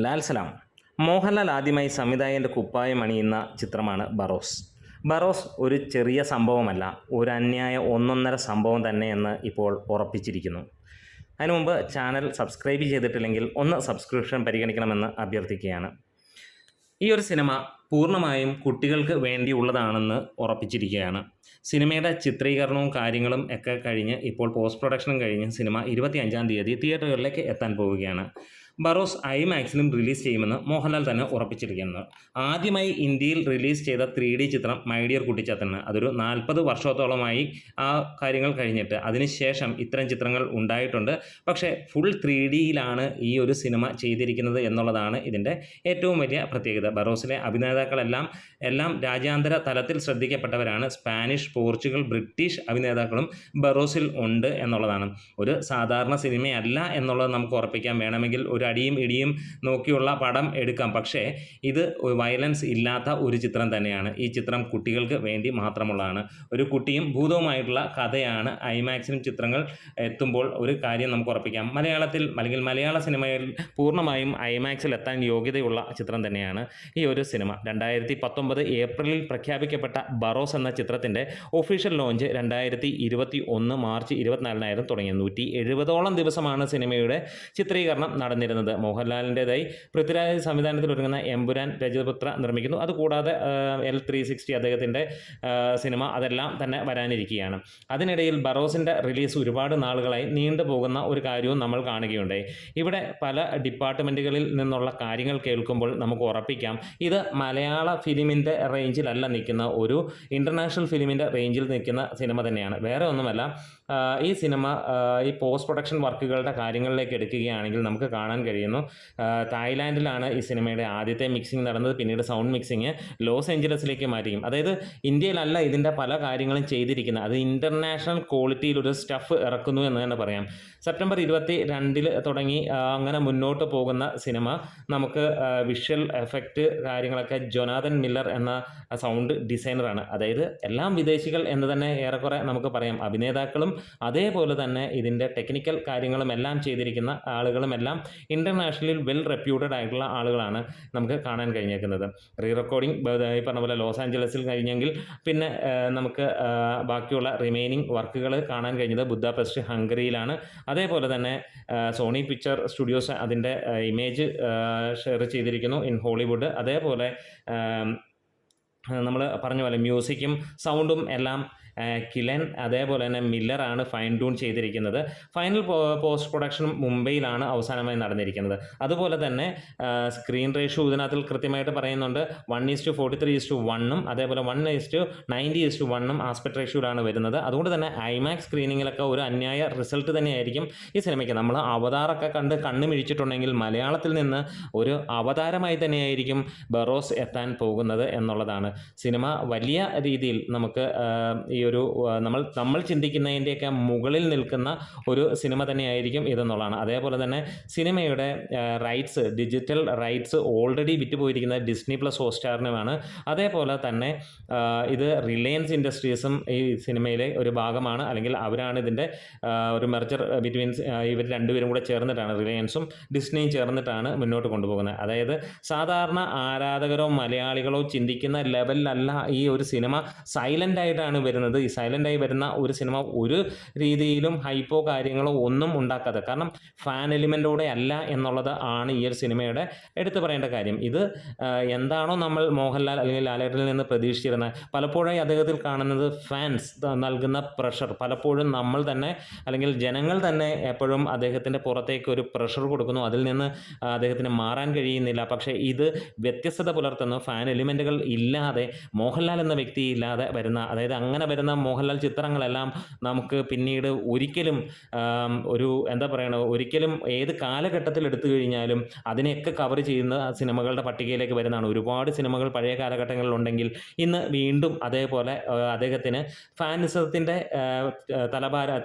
ലാൽ സലാം. മോഹൻലാൽ ആദ്യമായി സംവിധായകൻ്റെ കുപ്പായം അണിയുന്ന ചിത്രമാണ് ബറോസ്. ബറോസ് ഒരു ചെറിയ സംഭവമല്ല, ഒരു അന്യായ ഒന്നൊന്നര സംഭവം തന്നെയെന്ന് ഇപ്പോൾ ഉറപ്പിച്ചിരിക്കുന്നു. അതിനു മുമ്പ് ചാനൽ സബ്സ്ക്രൈബ് ചെയ്തിട്ടില്ലെങ്കിൽ ഒന്ന് സബ്സ്ക്രിപ്ഷൻ പരിഗണിക്കണമെന്ന് അഭ്യർത്ഥിക്കുകയാണ്. ഈ ഒരു സിനിമ പൂർണ്ണമായും കുട്ടികൾക്ക് വേണ്ടിയുള്ളതാണെന്ന് ഉറപ്പിച്ചിരിക്കുകയാണ്. സിനിമയുടെ ചിത്രീകരണവും കാര്യങ്ങളും ഒക്കെ കഴിഞ്ഞ് ഇപ്പോൾ പോസ്റ്റ് പ്രൊഡക്ഷനും കഴിഞ്ഞ് സിനിമ 25-ാം തീയതി തിയേറ്ററുകളിലേക്ക് എത്താൻ പോവുകയാണ്. ബറോസ് ഐമാക്സിലും റിലീസ് ചെയ്യുമെന്ന് മോഹൻലാൽ തന്നെ ഉറപ്പിച്ചിരിക്കുന്നത്. ആദ്യമായി ഇന്ത്യയിൽ റിലീസ് ചെയ്ത 3D ചിത്രം മൈ ഡിയർ കുട്ടിച്ചാത്തനാണ്. അതൊരു 40 വർഷത്തോളമായി ആ കാര്യങ്ങൾ കഴിഞ്ഞിട്ട് അതിനുശേഷം ഇത്തരം ചിത്രങ്ങൾ ഉണ്ടായിട്ടുണ്ട്. പക്ഷേ ഫുൾ 3Dയിലാണ് ഈ ഒരു സിനിമ ചെയ്തിരിക്കുന്നത് എന്നുള്ളതാണ് ഇതിൻ്റെ ഏറ്റവും വലിയ പ്രത്യേകത. ബറോസിലെ അഭിനേതാക്കളെല്ലാം രാജ്യാന്തര തലത്തിൽ ശ്രദ്ധിക്കപ്പെട്ടവരാണ്. സ്പാനിഷ്, പോർച്ചുഗൽ, ബ്രിട്ടീഷ് അഭിനേതാക്കളും ബറോസിൽ ഉണ്ട് എന്നുള്ളതാണ്. ഒരു സാധാരണ സിനിമയല്ല എന്നുള്ളത് നമുക്ക് ഉറപ്പിക്കാം. വേണമെങ്കിൽ ഒരു അടിയും ഇടിയും നോക്കിയുള്ള പടം എടുക്കാം. പക്ഷേ ഇത് വയലൻസ് ഇല്ലാത്ത ഒരു ചിത്രം തന്നെയാണ്. ഈ ചിത്രം കുട്ടികൾക്ക് വേണ്ടി മാത്രമുള്ളതാണ്. ഒരു കുട്ടിയും ഭൂതവുമായിട്ടുള്ള കഥയാണ്. ഐമാക്സിലും ചിത്രങ്ങൾ എത്തുമ്പോൾ ഒരു കാര്യം നമുക്ക് ഉറപ്പിക്കാം, മലയാളത്തിൽ അല്ലെങ്കിൽ മലയാള സിനിമയിൽ പൂർണ്ണമായും ഐമാക്സിൽ എത്താൻ യോഗ്യതയുള്ള ചിത്രം തന്നെയാണ് ഈ ഒരു സിനിമ. 2019 ഏപ്രിലിൽ പ്രഖ്യാപിക്കപ്പെട്ട ബറോസ് എന്ന ചിത്രത്തിൻ്റെ ഒഫീഷ്യൽ ലോഞ്ച് 2021 മാർച്ച് 24 തുടങ്ങിയത്. 170ഓളം ദിവസമാണ് സിനിമയുടെ ചിത്രീകരണം നടന്നിരുന്നത്. മോഹൻലാലിൻ്റെതായി പൃഥ്വിരാജ് സംവിധാനത്തിൽ ഒരുങ്ങുന്ന എമ്പുരാൻ രജപുത്ര നിർമ്മിക്കുന്നു. അതുകൂടാതെ L360 അദ്ദേഹത്തിൻ്റെ സിനിമ അതെല്ലാം തന്നെ വരാനിരിക്കുകയാണ്. അതിനിടയിൽ ബറോസിൻ്റെ റിലീസ് ഒരുപാട് നാളുകളായി നീണ്ടുപോകുന്ന ഒരു കാര്യവും നമ്മൾ കാണുകയുണ്ടായി. ഇവിടെ പല ഡിപ്പാർട്ട്മെൻറ്റുകളിൽ നിന്നുള്ള കാര്യങ്ങൾ കേൾക്കുമ്പോൾ നമുക്ക് ഉറപ്പിക്കാം ഇത് മലയാള ഫിലിമിൻ്റെ റേഞ്ചിലല്ല നിൽക്കുന്ന, ഒരു ഇൻ്റർനാഷണൽ ഫിലിമിൻ്റെ റേഞ്ചിൽ നിൽക്കുന്ന സിനിമ തന്നെയാണ്. വേറെ ഒന്നുമല്ല, ഈ സിനിമ ഈ പോസ്റ്റ് പ്രൊഡക്ഷൻ വർക്കുകളുടെ കാര്യങ്ങളിലേക്ക് എടുക്കുകയാണെങ്കിൽ നമുക്ക് കാണാൻ കഴിയുന്നു. തായ്ലാൻഡിലാണ് ഈ സിനിമയുടെ ആദ്യത്തെ മിക്സിംഗ് നടന്നത്. പിന്നീട് സൗണ്ട് മിക്സിങ് ലോസ് ഏഞ്ചലസിലേക്ക് മാറ്റിയും. അതായത് ഇന്ത്യയിലല്ല ഇതിൻ്റെ പല കാര്യങ്ങളും ചെയ്തിരിക്കുന്നത്, അത് ഇൻ്റർനാഷണൽ ക്വാളിറ്റിയിലൊരു സ്റ്റഫ് ഇറക്കുന്നു എന്ന് തന്നെ പറയാം. സെപ്റ്റംബർ 22 തുടങ്ങി അങ്ങനെ മുന്നോട്ട് പോകുന്ന സിനിമ നമുക്ക് വിഷ്വൽ എഫക്റ്റ് കാര്യങ്ങളൊക്കെ ജൊനാഥൻ മില്ലർ എന്ന സൗണ്ട് ഡിസൈനറാണ്. അതായത് എല്ലാം വിദേശികൾ എന്ന് തന്നെ ഏറെക്കുറെ നമുക്ക് പറയാം. അഭിനേതാക്കളും അതേപോലെ തന്നെ ഇതിൻ്റെ ടെക്നിക്കൽ കാര്യങ്ങളും എല്ലാം ചെയ്തിരിക്കുന്ന ആളുകളും എല്ലാം ഇൻ്റർനാഷണലിൽ വെൽ റെപ്യൂട്ടഡ് ആയിട്ടുള്ള ആളുകളാണ് നമുക്ക് കാണാൻ കഴിഞ്ഞേക്കുന്നത്. റീ റെക്കോർഡിംഗ് ഈ പറഞ്ഞ പോലെ ലോസ് ആഞ്ചലസിൽ കഴിഞ്ഞെങ്കിൽ പിന്നെ നമുക്ക് ബാക്കിയുള്ള റിമൈനിങ് വർക്കുകൾ കാണാൻ കഴിഞ്ഞത് ബുദാപെസ്റ്റ്, ഹംഗറിയിലാണ്. അതേപോലെ തന്നെ സോണി പിക്ചർ സ്റ്റുഡിയോസ് അതിൻ്റെ ഇമേജ് ഷെയർ ചെയ്തിരിക്കുന്നു ഇൻ ഹോളിവുഡ്. അതേപോലെ നമ്മൾ പറഞ്ഞ പോലെ മ്യൂസിക്കും സൗണ്ടും എല്ലാം കിലൻ അതേപോലെ തന്നെ മില്ലറാണ് ഫൈൻ ട്യൂൺ ചെയ്തിരിക്കുന്നത്. ഫൈനൽ പോസ്റ്റ് പ്രൊഡക്ഷൻ മുംബൈയിലാണ് അവസാനമായി നടന്നിരിക്കുന്നത്. അതുപോലെ തന്നെ സ്ക്രീൻ റേഷ്യോ ഇതിനകത്ത് കൃത്യമായിട്ട് പറയുന്നുണ്ട്. 1:43:1 അതേപോലെ 1:90:1 ആസ്പെക്ട് റേഷ്യോയിലാണ് വരുന്നത്. അതുകൊണ്ട് തന്നെ ഐമാക്സ് സ്ക്രീനിങ്ങിലൊക്കെ ഒരു അന്യായ റിസൾട്ട് തന്നെയായിരിക്കും ഈ സിനിമയ്ക്ക്. നമ്മൾ അവതാറൊക്കെ കണ്ട് കണ്ണുമിഴിച്ചിട്ടുണ്ടെങ്കിൽ മലയാളത്തിൽ നിന്ന് ഒരു അവതാരമായി തന്നെയായിരിക്കും ബറോസ് എത്താൻ പോകുന്നത് എന്നുള്ളതാണ്. സിനിമ വലിയ രീതിയിൽ നമുക്ക് ഈ ഒരു നമ്മൾ ചിന്തിക്കുന്നതിൻ്റെയൊക്കെ മുകളിൽ നിൽക്കുന്ന ഒരു സിനിമ തന്നെയായിരിക്കും ഇതെന്നുള്ളതാണ്. അതേപോലെ തന്നെ സിനിമയുടെ ഡിജിറ്റൽ റൈറ്റ്സ് ഓൾറെഡി വിറ്റുപോയിരിക്കുന്നത് ഡിസ്നി പ്ലസ് ഹോട്ട്സ്റ്റാറിനുമാണ്. അതേപോലെ തന്നെ ഇത് റിലയൻസ് ഇൻഡസ്ട്രീസും ഈ സിനിമയിലെ ഒരു ഭാഗമാണ്, അല്ലെങ്കിൽ അവരാണ് ഇതിൻ്റെ ഒരു മെർജർ ബിറ്റ്വീൻ ഇവർ രണ്ടുപേരും കൂടെ ചേർന്നിട്ടാണ്, റിലയൻസും ഡിസ്നിയും ചേർന്നിട്ടാണ് മുന്നോട്ട് കൊണ്ടുപോകുന്നത്. അതായത് സാധാരണ ആരാധകരോ മലയാളികളോ ചിന്തിക്കുന്ന ലെവലിലല്ല ഈ ഒരു സിനിമ സൈലൻ്റ് ആയിട്ടാണ് വരുന്നത്. ഈ സൈലൻ്റായി വരുന്ന ഒരു സിനിമ ഒരു രീതിയിലും ഹൈപ്പോ കാര്യങ്ങളോ ഒന്നും ഉണ്ടാക്കാതെ, കാരണം ഫാൻ എലിമെൻറ്റോടെ അല്ല എന്നുള്ളത് ആണ് ഈ ഒരു സിനിമയുടെ എടുത്തു പറയേണ്ട കാര്യം. ഇത് എന്താണോ നമ്മൾ മോഹൻലാൽ അല്ലെങ്കിൽ ലാലേട്ടനിൽ നിന്ന് പ്രതീക്ഷിച്ചിരുന്നത്, പലപ്പോഴായി അദ്ദേഹത്തിൽ കാണുന്നത് ഫാൻസ് നൽകുന്ന പ്രഷർ, പലപ്പോഴും നമ്മൾ തന്നെ അല്ലെങ്കിൽ ജനങ്ങൾ തന്നെ എപ്പോഴും അദ്ദേഹത്തിൻ്റെ പുറത്തേക്ക് ഒരു പ്രഷർ കൊടുക്കുന്നു. അതിൽ നിന്ന് അദ്ദേഹത്തിന് മാറാൻ കഴിയുന്നില്ല. പക്ഷേ ഇത് വ്യത്യസ്തത പുലർത്തുന്നു. ഫാൻ എലിമെൻറ്റുകൾ ഇല്ലാതെ, മോഹൻലാൽ എന്ന വ്യക്തി ഇല്ലാതെ വരുന്ന, അതായത് അങ്ങനെ വരുന്ന മോഹൻലാൽ ചിത്രങ്ങളെല്ലാം നമുക്ക് പിന്നീട് ഒരിക്കലും ഒരിക്കലും ഏത് കാലഘട്ടത്തിൽ എടുത്തു കഴിഞ്ഞാലും അതിനെയൊക്കെ കവർ ചെയ്യുന്ന സിനിമകളുടെ പട്ടികയിലേക്ക് വരുന്നതാണ്. ഒരുപാട് സിനിമകൾ പഴയ കാലഘട്ടങ്ങളിലുണ്ടെങ്കിൽ ഇന്ന് വീണ്ടും അതേപോലെ അദ്ദേഹത്തിന് ഫാനിസത്തിൻ്റെ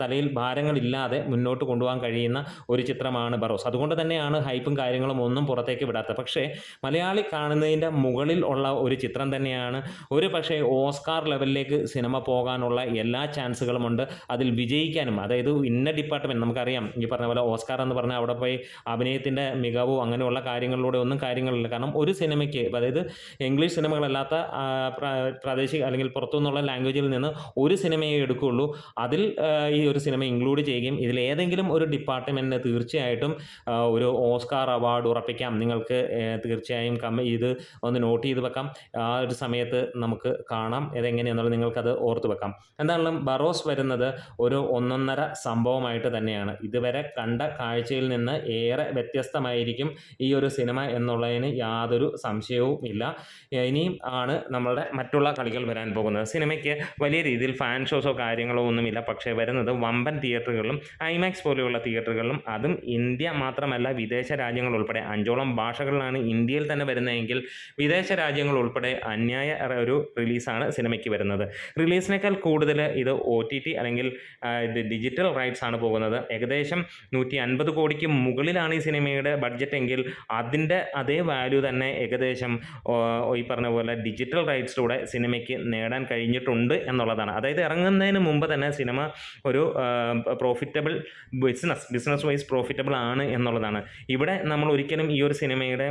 തലയിൽ ഭാരങ്ങളില്ലാതെ മുന്നോട്ട് കൊണ്ടുപോകാൻ കഴിയുന്ന ഒരു ചിത്രമാണ് ബറോസ്. അതുകൊണ്ട് തന്നെയാണ് ഹൈപ്പും കാര്യങ്ങളും ഒന്നും പുറത്തേക്ക് വിടാത്തത്. പക്ഷേ മലയാളി കാണുന്നതിൻ്റെ മുകളിൽ ഉള്ള ഒരു ചിത്രം തന്നെയാണ്. ഒരു പക്ഷേ ഓസ്കാർ ലെവലിലേക്ക് സിനിമ പോകാൻ പോകാനുള്ള എല്ലാ ചാൻസുകളുമുണ്ട്. അതിൽ വിജയിക്കാനും, അതായത് ഇന്ന ഡിപ്പാർട്ട്മെൻറ്റ് നമുക്കറിയാം, ഈ പറഞ്ഞ പോലെ ഓസ്കാർ എന്ന് പറഞ്ഞാൽ അവിടെ പോയി അഭിനയത്തിൻ്റെ മികവോ അങ്ങനെയുള്ള കാര്യങ്ങളിലൂടെ ഒന്നും കാര്യങ്ങളില്ല. കാരണം ഒരു സിനിമയ്ക്ക്, അതായത് ഇംഗ്ലീഷ് സിനിമകളല്ലാത്ത പ്രാദേശിക അല്ലെങ്കിൽ പുറത്തുനിന്നുള്ള ലാംഗ്വേജിൽ നിന്ന് ഒരു സിനിമയെ എടുക്കുകയുള്ളൂ. അതിൽ ഈ ഒരു സിനിമ ഇൻക്ലൂഡ് ചെയ്യുകയും ഇതിലേതെങ്കിലും ഒരു ഡിപ്പാർട്ട്മെൻറ്റിന് തീർച്ചയായിട്ടും ഒരു ഓസ്കാർ അവാർഡ് ഉറപ്പിക്കാം. നിങ്ങൾക്ക് തീർച്ചയായും ഇത് ഒന്ന് നോട്ട് ചെയ്ത് വെക്കാം. ആ ഒരു സമയത്ത് നമുക്ക് കാണാം ഇതെങ്ങനെയാണെന്നുള്ളത്, നിങ്ങൾക്കത് ഓർത്ത് വെക്കാം. എന്തായാലും ബറോസ് വരുന്നത് ഒരു ഒന്നൊന്നര സംഭവമായിട്ട് തന്നെയാണ്. ഇതുവരെ കണ്ട കാഴ്ചയിൽ നിന്ന് ഏറെ വ്യത്യസ്തമായിരിക്കും ഈ ഒരു സിനിമ എന്നുള്ളതിന് യാതൊരു സംശയവും ഇല്ല. ഇനിയും ആണ് നമ്മളുടെ മറ്റുള്ള കളികൾ വരാൻ പോകുന്നത്. സിനിമയ്ക്ക് വലിയ രീതിയിൽ ഫാൻ ഷോസോ കാര്യങ്ങളോ ഒന്നുമില്ല. പക്ഷേ വരുന്നത് വമ്പൻ തിയേറ്ററുകളിലും ഐമാക്സ് പോലെയുള്ള തിയേറ്ററുകളിലും, അതും ഇന്ത്യ മാത്രമല്ല വിദേശ രാജ്യങ്ങൾ ഉൾപ്പെടെ 5ഓളം ഭാഷകളിലാണ് ഇന്ത്യയിൽ തന്നെ വരുന്നതെങ്കിൽ വിദേശ രാജ്യങ്ങൾ ഉൾപ്പെടെ അന്യായ ഒരു റിലീസാണ് സിനിമയ്ക്ക് വരുന്നത്. റിലീസിനേക്കാൾ കൂടുതൽ ഇത് OTT അല്ലെങ്കിൽ ഇത് ഡിജിറ്റൽ റൈറ്റ്സ് ആണ് പോകുന്നത്. ഏകദേശം 150 കോടിക്ക് മുകളിലാണ് ഈ സിനിമയുടെ ബഡ്ജറ്റ് എങ്കിൽ അതിൻ്റെ അതേ വാല്യൂ തന്നെ ഏകദേശം ഈ പറഞ്ഞ പോലെ ഡിജിറ്റൽ റൈറ്റ്സിലൂടെ സിനിമയ്ക്ക് നേടാൻ കഴിഞ്ഞിട്ടുണ്ട് എന്നുള്ളതാണ്. അതായത് ഇറങ്ങുന്നതിന് മുമ്പ് തന്നെ സിനിമ ഒരു പ്രോഫിറ്റബിൾ ബിസിനസ് വൈസ് പ്രോഫിറ്റബിൾ ആണ് എന്നുള്ളതാണ്. ഇവിടെ നമ്മൾ ഒരിക്കലും ഈ ഒരു സിനിമയുടെ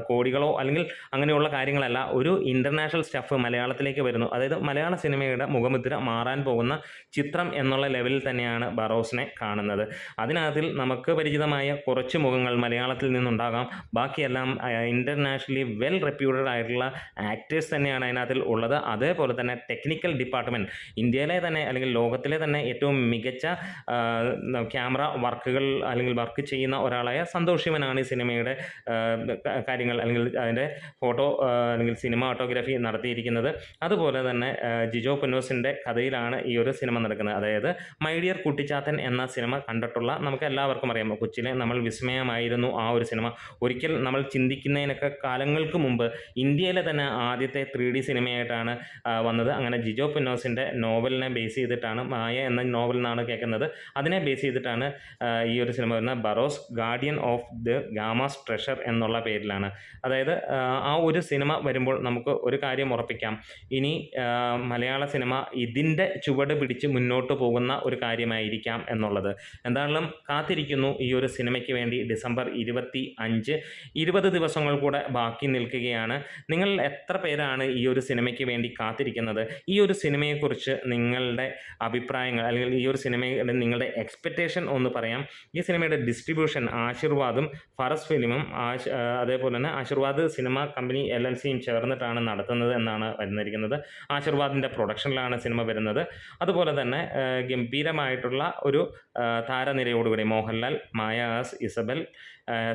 കോടികളോ അല്ലെങ്കിൽ അങ്ങനെയുള്ള കാര്യങ്ങളല്ല, ഒരു ഇൻ്റർനാഷണൽ സ്റ്റഫ് മലയാളത്തിലേക്ക് വരുന്നു. അതായത് മലയാള സിനിമയുടെ മുഖമുദ്ര മാറാൻ പോകുന്ന ചിത്രം എന്നുള്ള ലെവലിൽ തന്നെയാണ് ബറോസിനെ കാണുന്നത്. അതിനകത്തിൽ നമുക്ക് പരിചിതമായ കുറച്ച് മുഖങ്ങൾ മലയാളത്തിൽ നിന്നുണ്ടാകാം, ബാക്കിയെല്ലാം ഇൻ്റർനാഷണലി വെൽ റെപ്യൂട്ടഡ് ആയിട്ടുള്ള ആക്ടേഴ്സ് തന്നെയാണ് അതിനകത്തിൽ ഉള്ളത്. അതേപോലെ തന്നെ ടെക്നിക്കൽ ഡിപ്പാർട്ട്മെൻറ്റ്, ഇന്ത്യയിലെ തന്നെ അല്ലെങ്കിൽ ലോകത്തിലെ തന്നെ ഏറ്റവും മികച്ച ക്യാമറ വർക്കുകൾ അല്ലെങ്കിൽ വർക്ക് ചെയ്യുന്ന ഒരാളായ സന്തോഷ് ശിവനാണ് ഈ സിനിമയുടെ കാര്യങ്ങൾ അല്ലെങ്കിൽ അതിൻ്റെ ഫോട്ടോ അല്ലെങ്കിൽ സിനിമാറ്റോഗ്രാഫി നടത്തിയിരിക്കുന്നത്. അതുപോലെ തന്നെ ജിജോ പൊന്നോസിൻ്റെ കഥയിലാണ് ഈ ഒരു സിനിമ നടക്കുന്നത്. അതായത് മൈ ഡിയർ കുട്ടിച്ചാത്തൻ എന്ന സിനിമ കണ്ടിട്ടുള്ള നമുക്ക് എല്ലാവർക്കും അറിയാം. കൊച്ചിയിലെ നമ്മൾ വിസ്മയമായിരുന്നു ആ ഒരു സിനിമ. ഒരിക്കൽ നമ്മൾ ചിന്തിക്കുന്നതിനൊക്കെ കാലങ്ങൾക്ക് മുമ്പ് ഇന്ത്യയിലെ തന്നെ ആദ്യത്തെ 3D സിനിമയായിട്ടാണ് വന്നത്. അങ്ങനെ ജിജോ പൊന്നോസിൻ്റെ നോവലിനെ ബേസ് ചെയ്തിട്ടാണ്, മായ എന്ന നോവൽ എന്നാണ് കേൾക്കുന്നത്, അതിനെ ബേസ് ചെയ്തിട്ടാണ് ഈ ഒരു സിനിമ വരുന്നത്. Barroz guardian of the Gama's treasure എന്നുള്ള പേരിലാണ്. അതായത് ആ ഒരു സിനിമ വരുമ്പോൾ നമുക്ക് ഒരു കാര്യം ഉറപ്പിക്കാം, ഇനി മലയാള സിനിമ ഇതിൻ്റെ ചുവട് പിടിച്ച് മുന്നോട്ട് പോകുന്ന ഒരു കാര്യമായിരിക്കാം എന്നുള്ളത്. എന്തായാലും കാത്തിരിക്കുന്നു ഈ ഒരു സിനിമയ്ക്ക് വേണ്ടി. ഡിസംബർ 25, 20 ദിവസങ്ങൾ കൂടെ ബാക്കി നിൽക്കുകയാണ്. നിങ്ങൾ എത്ര പേരാണ് ഈ ഒരു സിനിമയ്ക്ക് വേണ്ടി കാത്തിരിക്കുന്നത്? ഈ ഒരു സിനിമയെക്കുറിച്ച് നിങ്ങളുടെ അഭിപ്രായങ്ങൾ അല്ലെങ്കിൽ ഈ ഒരു സിനിമയുടെ നിങ്ങളുടെ എക്സ്പെക്റ്റേഷൻ ഒന്ന് പറയാം. ഈ സിനിമയുടെ ഡിസ്ട്രിബ്യൂഷൻ ആശീർവാദും ഫറസ് ഫിലിമും അതേപോലെ തന്നെ ആശീർവാദ് സിനിമ കമ്പനി LLCയും ചേർന്നിട്ടാണ് നടത്തുന്നത് എന്നാണ് വന്നിരിക്കുന്നത്. ആശീർവാദിൻ്റെ പ്രൊഡക്ഷനിലാണ് സിനിമ വരുന്നത്. അതുപോലെ തന്നെ ഗംഭീരമായിട്ടുള്ള ഒരു താരനിരയോടുകൂടി Mohanlal, Maya as Isabel,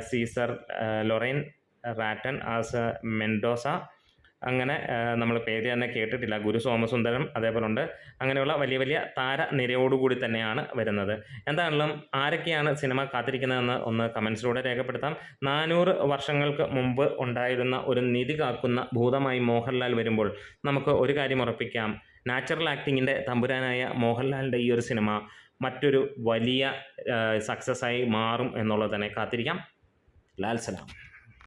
Cesar Lorente, Raton as Mendoza, അങ്ങനെ നമ്മൾ പേര് തന്നെ കേട്ടിട്ടില്ല, ഗുരു സോമസുന്ദരം അതേപോലെ ഉണ്ട്. അങ്ങനെയുള്ള വലിയ വലിയ താരനിരയോടുകൂടി തന്നെയാണ് വരുന്നത്. എന്താണെങ്കിലും ആരൊക്കെയാണ് സിനിമ കാത്തിരിക്കുന്നതെന്ന് ഒന്ന് കമൻസിലൂടെ രേഖപ്പെടുത്താം. 400 വർഷങ്ങൾക്ക് മുമ്പ് ഉണ്ടായിരുന്ന ഒരു നിധി കാക്കുന്ന ഭൂതമായി മോഹൻലാൽ വരുമ്പോൾ നമുക്ക് ഒരു കാര്യം ഉറപ്പിക്കാം, നാച്ചുറൽ ആക്ടിങ്ങിൻ്റെ തമ്പുരാനായ മോഹൻലാലിൻ്റെ ഈ ഒരു സിനിമ മറ്റൊരു വലിയ സക്സസ്സായി മാറും എന്നുള്ളത് തന്നെ കാത്തിരിക്കാം. ലാൽ സലാം.